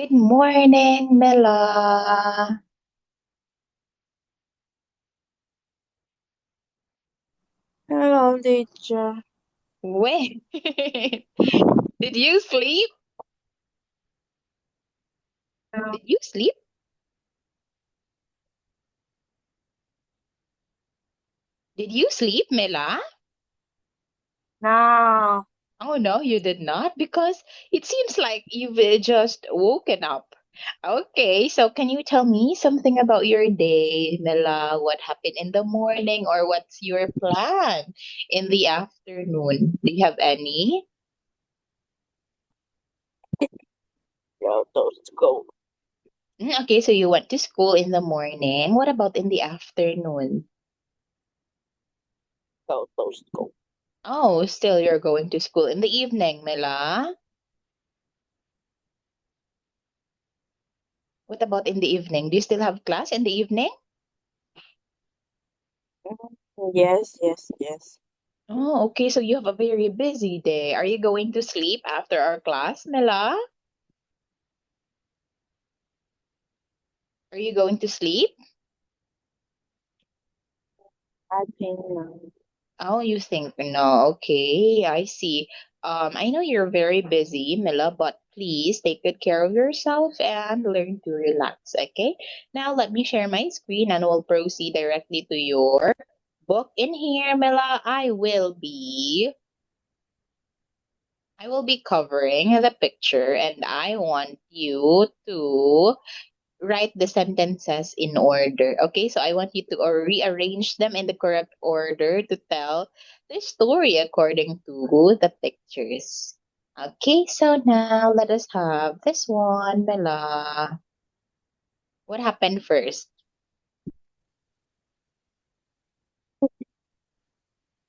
Good morning, Mela. Hello, teacher. Wait, did you sleep? Did you sleep? Did you sleep, Mela? No, Oh no, you did not, because it seems like you've just woken up. Okay, so can you tell me something about your day, Mela? What happened in the morning, or what's your plan in the afternoon? Do you have any? yo, those go. Okay, so you went to school in the morning. What about in the afternoon? Those go. Oh, still you're going to school in the evening, Mela. What about in the evening? Do you still have class in the evening? Yes, yes, yes. Oh, okay. So you have a very busy day. Are you going to sleep after our class, Mela? Are you going to sleep? I think Oh, you think no. Okay, I see. I know you're very busy, Mila, but please take good care of yourself and learn to relax, okay? Now let me share my screen and we'll proceed directly to your book. In here, Mila, I will be covering the picture and I want you to write the sentences in order. Okay, so I want you to rearrange them in the correct order to tell the story according to the pictures. Okay, so now let us have this one, Bella. What happened first?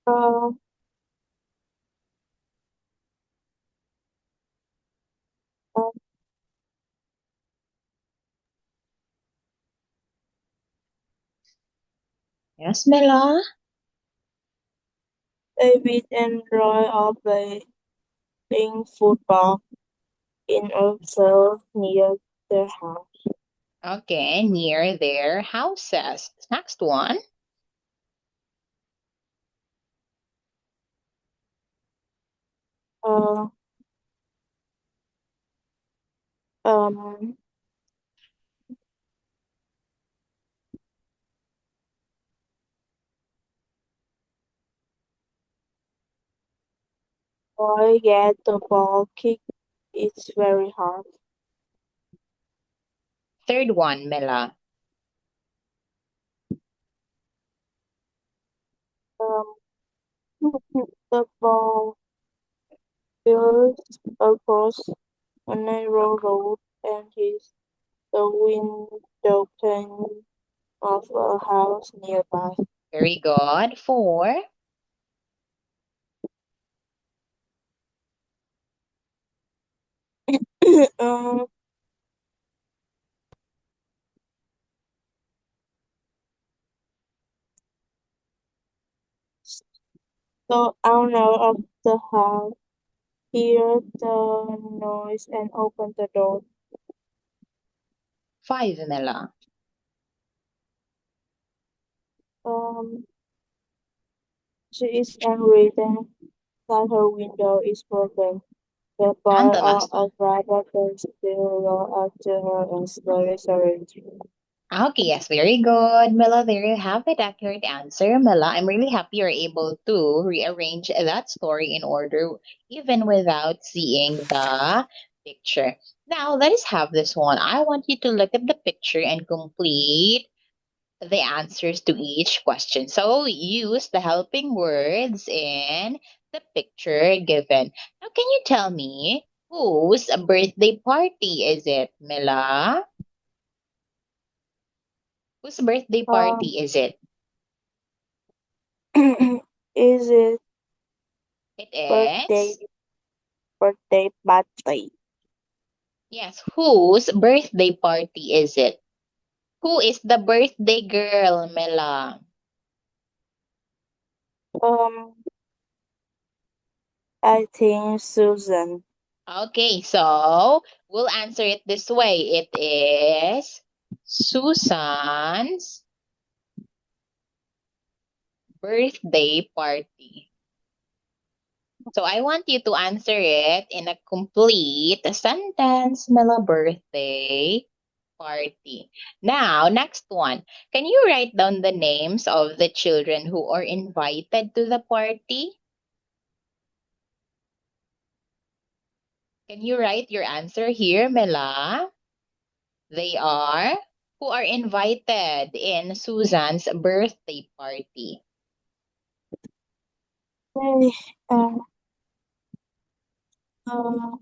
uh, uh, Yes, Bella? David and Roy are playing football in a field near their house. Okay, near their houses. Next one. Uh, um, Roy get the ball kick. It's very hard. Third one, Mela. Um, the ball goes across a narrow road and hits the window pane of a house nearby. Very good. Four. um, the owner of the house heard the noise and opened the door. Five, Mela. Um, she is angry then that her window is broken. The And boy the last one. of driver can still go after her and slowly surrender. Okay, yes, very good, Mila. There you have it. Accurate answer, Mila. I'm really happy you're able to rearrange that story in order, even without seeing the picture. Now, let us have this one. I want you to look at the picture and complete the answers to each question. So, use the helping words in the picture given. Now, can you tell me whose birthday party is it, Mila? Whose birthday Um, party is it? is it It birthday, is. birthday? Yes, whose birthday party is it? Who is the birthday girl, Mela? Um, I think Susan. Okay, so we'll answer it this way. It is Susan's birthday party. So I want you to answer it in a complete sentence, Mela birthday party. Now, next one. Can you write down the names of the children who are invited to the party? Can you write your answer here, Mela? They are who are invited in Susan's birthday party. Okay. Uh, uh,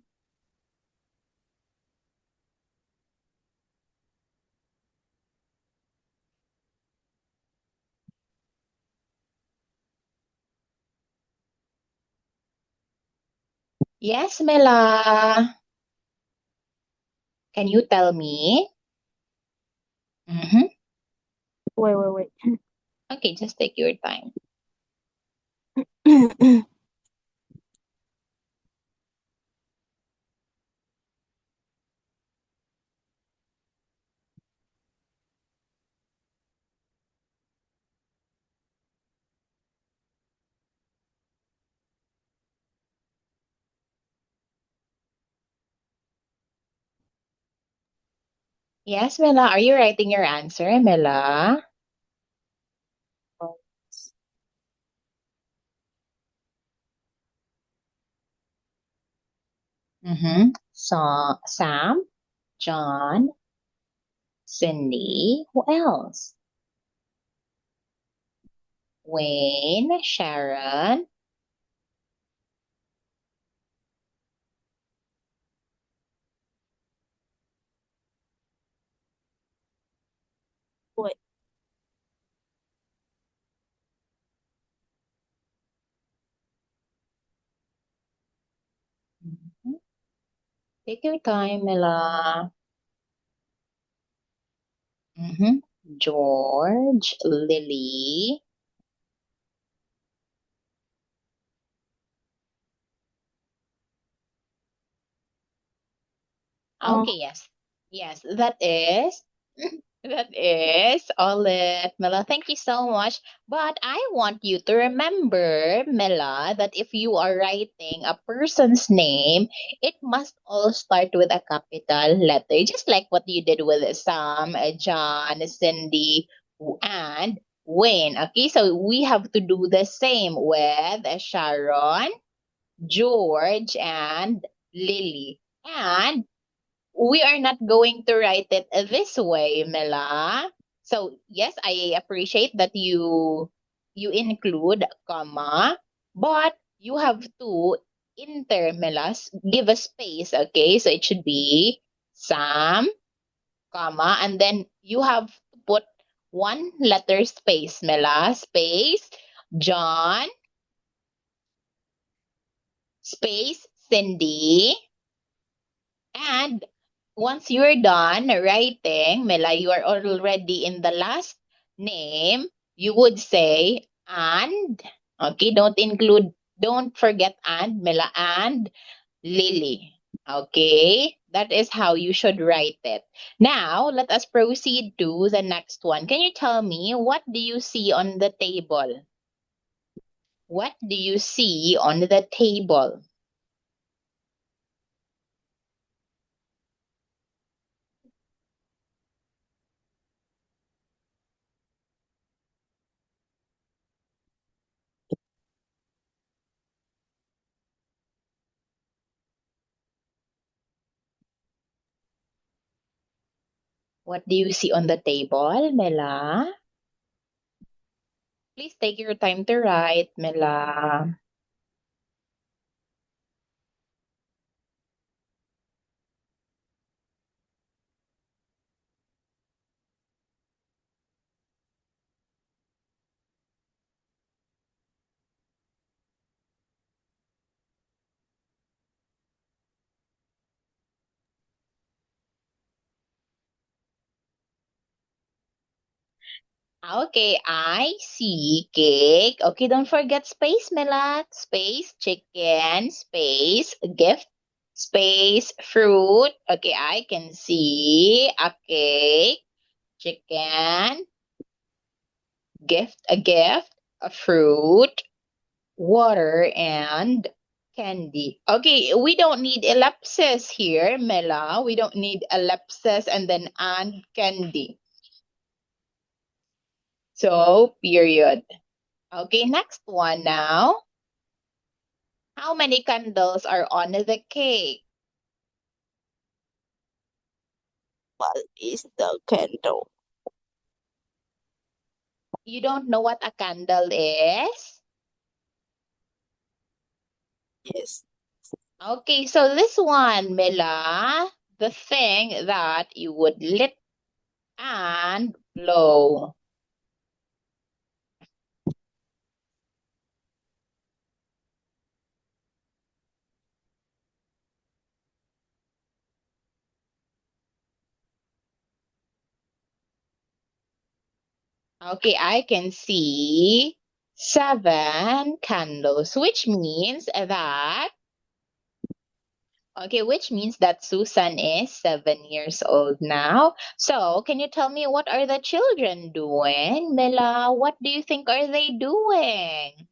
Yes, Mela. Can you tell me? Mm-hmm. wait. Okay, just take your time. Yes, Mela. Are you writing your answer, Mela? Mm-hmm. So, Sam, John, Cindy. Who else? Wayne, Sharon. Wait. Mhm. Take your time, Mela. Mm-hmm. George, Lily. Uh, Okay, yes. Yes, that is that is Olive. Mela, thank you so much. But I want you to remember, Mela, that if you are writing a person's name, it must all start with a capital letter, just like what you did with Sam, John, Cindy, and Wayne. Okay, so we have to do the same with Sharon, George, and Lily. And we are not going to write it this way, Mela. So yes, I appreciate that you include comma, but you have to enter, Mela, give a space, okay? So it should be Sam, comma, and then you have to put one letter space, Mela, space, John, space, Cindy, and once you're done writing, Mela, you are already in the last name, you would say and. Okay, don't forget and, Mela, and Lily. Okay, that is how you should write it. Now, let us proceed to the next one. Can you tell me what do you see on the table? What do you see on the table? What do you see on the table, Mela? Please take your time to write, Mela. Okay, I see cake. Okay, don't forget space, Mela. Space, chicken, space, gift, space, fruit. Okay, I can see a cake, chicken, gift, a fruit, water, and candy. Okay, we don't need ellipsis here, Mela. We don't need ellipsis and then and candy. So, period. Okay, next one now. How many candles are on the cake? What is the candle? You don't know what a candle is? Yes. Okay, so this one, Mila, the thing that you would lit and blow. Okay, I can see 7 candles, which means that Susan is 7 years old now. So, can you tell me what are the children doing? Mila, what do you think are they doing?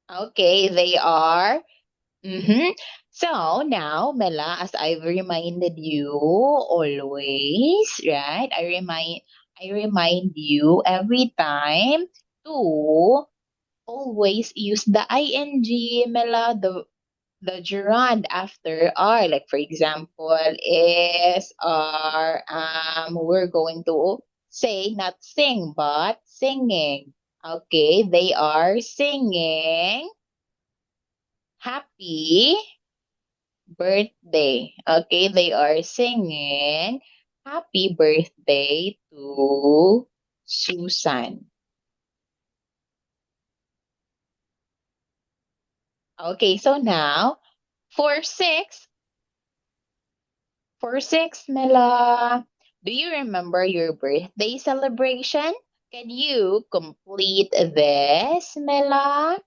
Okay, they are. Mm-hmm. So now, Mela, as I've reminded you always, right? I remind you every time to always use the ing, Mela, the gerund after are. Like for example, is are we're going to say not sing but singing. Okay, they are singing happy birthday. Okay, they are singing happy birthday to Susan. Okay, so now for six, Mela, do you remember your birthday celebration? Can you complete this, Mela?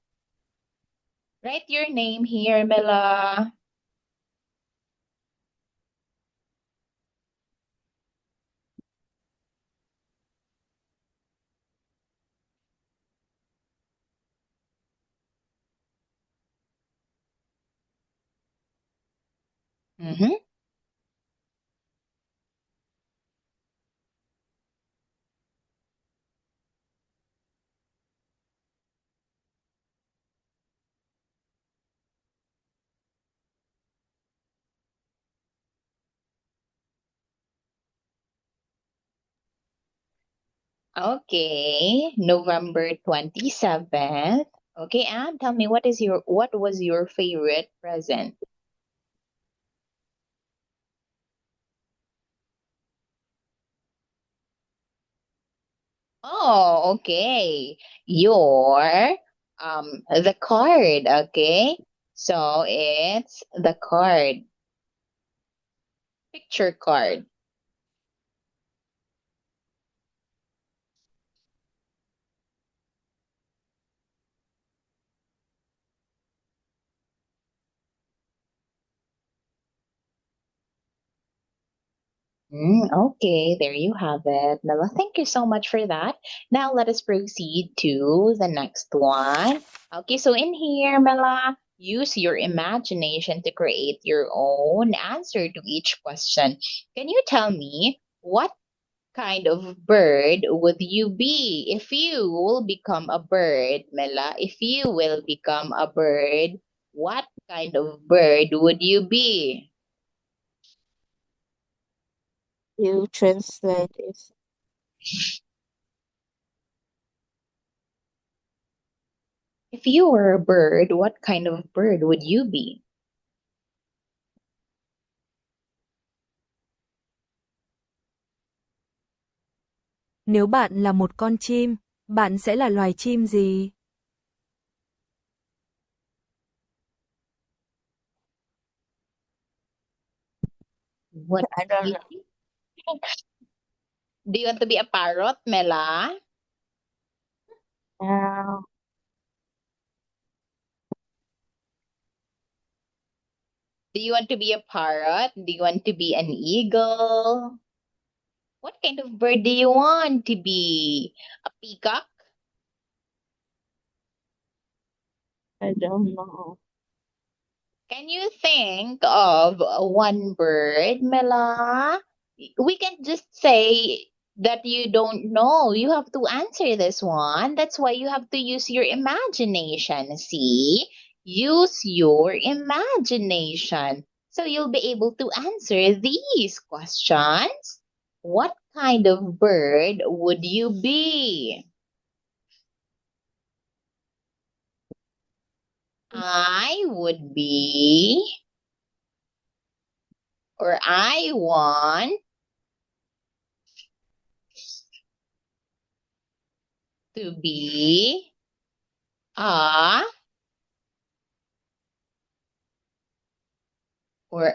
Write your name here, Mela. Mm-hmm. Okay, November 27th. Okay, and tell me what was your favorite present? Oh, okay. Your the card, okay? So it's the card, picture card. Okay, there you have it. Mela, thank you so much for that. Now let us proceed to the next one. Okay, so in here, Mela, use your imagination to create your own answer to each question. Can you tell me what kind of bird would you be if you will become a bird, Mela? If you will become a bird, what kind of bird would you be? you translate it. If you were a bird, what kind of bird would you be? Nếu bạn là một con chim, bạn sẽ là loài chim gì? What I do don't you know. think? Do you want to be a parrot, Mela? Now, Do you want to be a parrot? Do you want to be an eagle? What kind of bird do you want to be? A peacock? I don't know. Can you think of one bird, Mela? We can't just say that you don't know. You have to answer this one. That's why you have to use your imagination. See? Use your imagination. So you'll be able to answer these questions. What kind of bird would you be? I would be, or I want to be a, or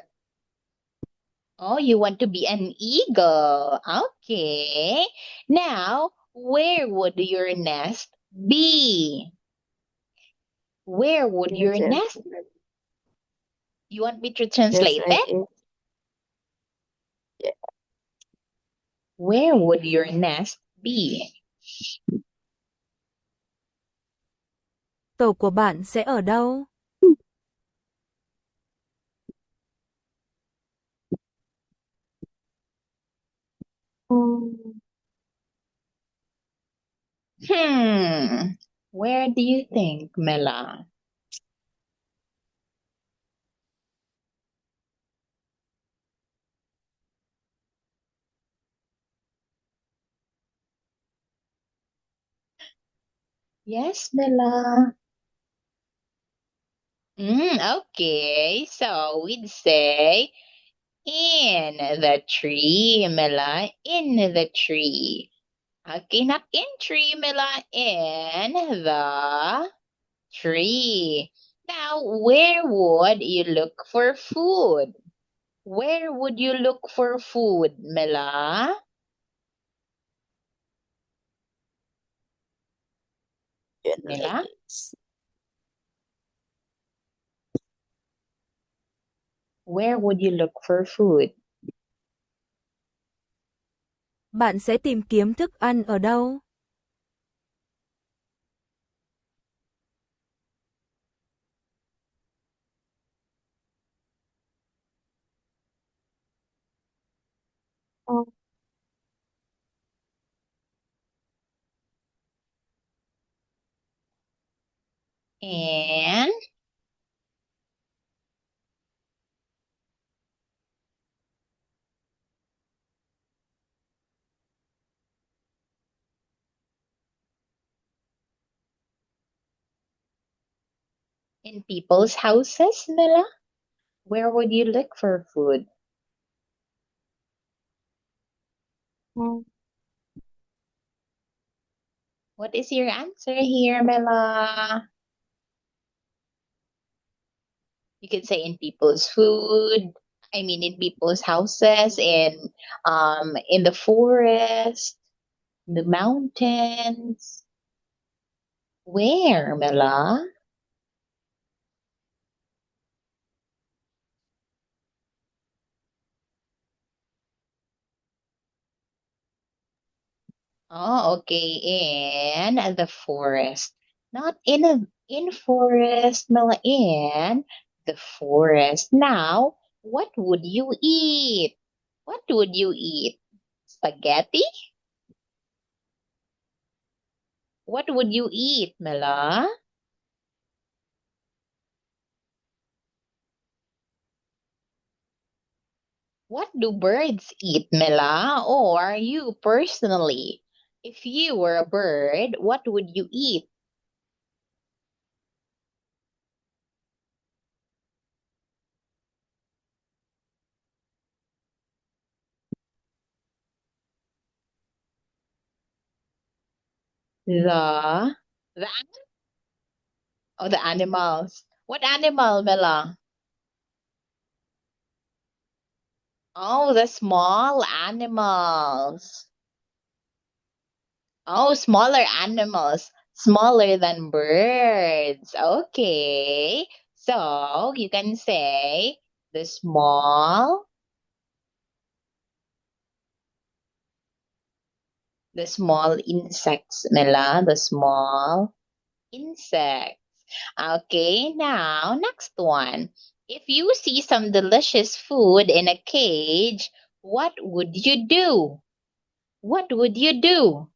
oh, you want to be an eagle. Okay. Now, where would your nest be? Where would You your nest? You want me to translate translate it? it. Yeah. Where would your nest be? Tổ của bạn sẽ ở đâu? Um, Where do you think, Mela? Yes, Mela. Okay, so we'd say in the tree, Mela, in the tree. Okay, not in tree, Mela, in the tree. Now, where would you look for food? Where would you look for food, Mela? Mela, generates. where would you look for food? Bạn sẽ tìm kiếm thức ăn ở đâu? Um, And in people's houses, Mela, where would you look for food? um, What is your answer here, Mela? You could say in people's food. I mean, in people's houses, in the forest, the mountains. Where, Mela? Oh, okay. In the forest. Not in forest, Mela, in the forest. Now, what would you eat? What would you eat? Spaghetti? What would you eat, Mela? What do birds eat, Mela? Or you personally? If you were a bird, what would you eat? The the oh, the animals. What animal, Mela? Oh, the small animals. Oh, smaller animals. Smaller than birds. Okay. So you can say the small insects, Mela, the small insects. Okay, now next one. If you see some delicious food in a cage, what would you do? What would you do?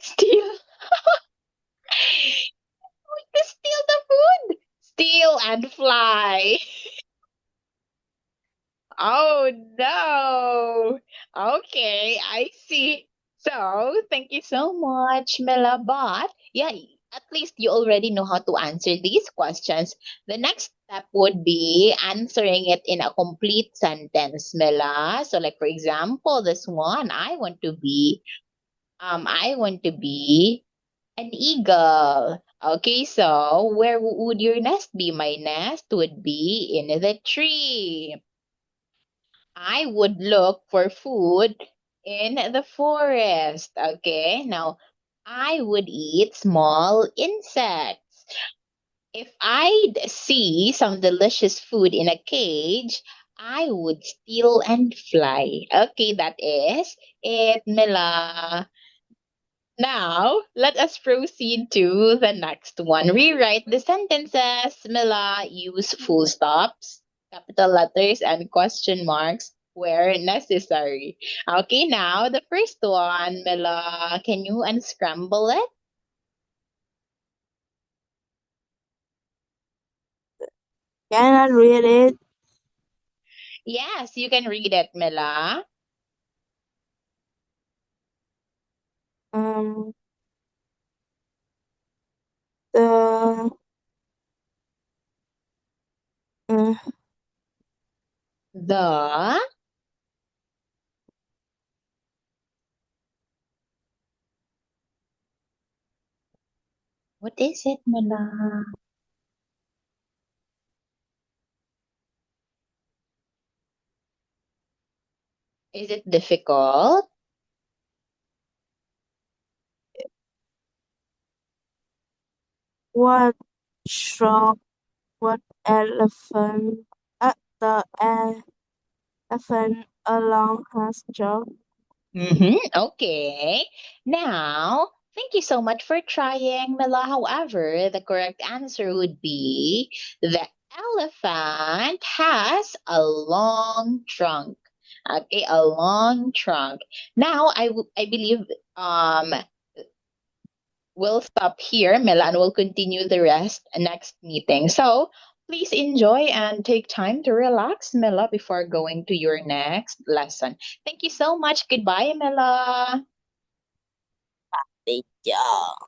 Steal? To steal the food? Steal and fly. Oh no. Okay, I see. So, thank you so much, Mela. But, yeah, at least you already know how to answer these questions. The next step would be answering it in a complete sentence, Mela. So, like for example, this one, I want to be an eagle. Okay, so where would your nest be? My nest would be in the tree. I would look for food in the forest. Okay, now I would eat small insects. If I'd see some delicious food in a cage, I would steal and fly. Okay, that is it, Mila. Now, let us proceed to the next one. Rewrite the sentences. Mila, use full stops, capital letters, and question marks where necessary. Okay, now the first one, Mila, can you unscramble it? Can I read it? Yes, you can read it, Mila. Um, the uh, The, what is it, Mila? Is it difficult? what shrunk what elephant the elephant along has job? Okay. Now, thank you so much for trying, Mila. However, the correct answer would be the elephant has a long trunk. Okay, a long trunk. Now, I believe um we'll stop here, Mila, and we'll continue the rest next meeting. So please enjoy and take time to relax, Mila, before going to your next lesson. Thank you so much. Goodbye, Mila. Thank you.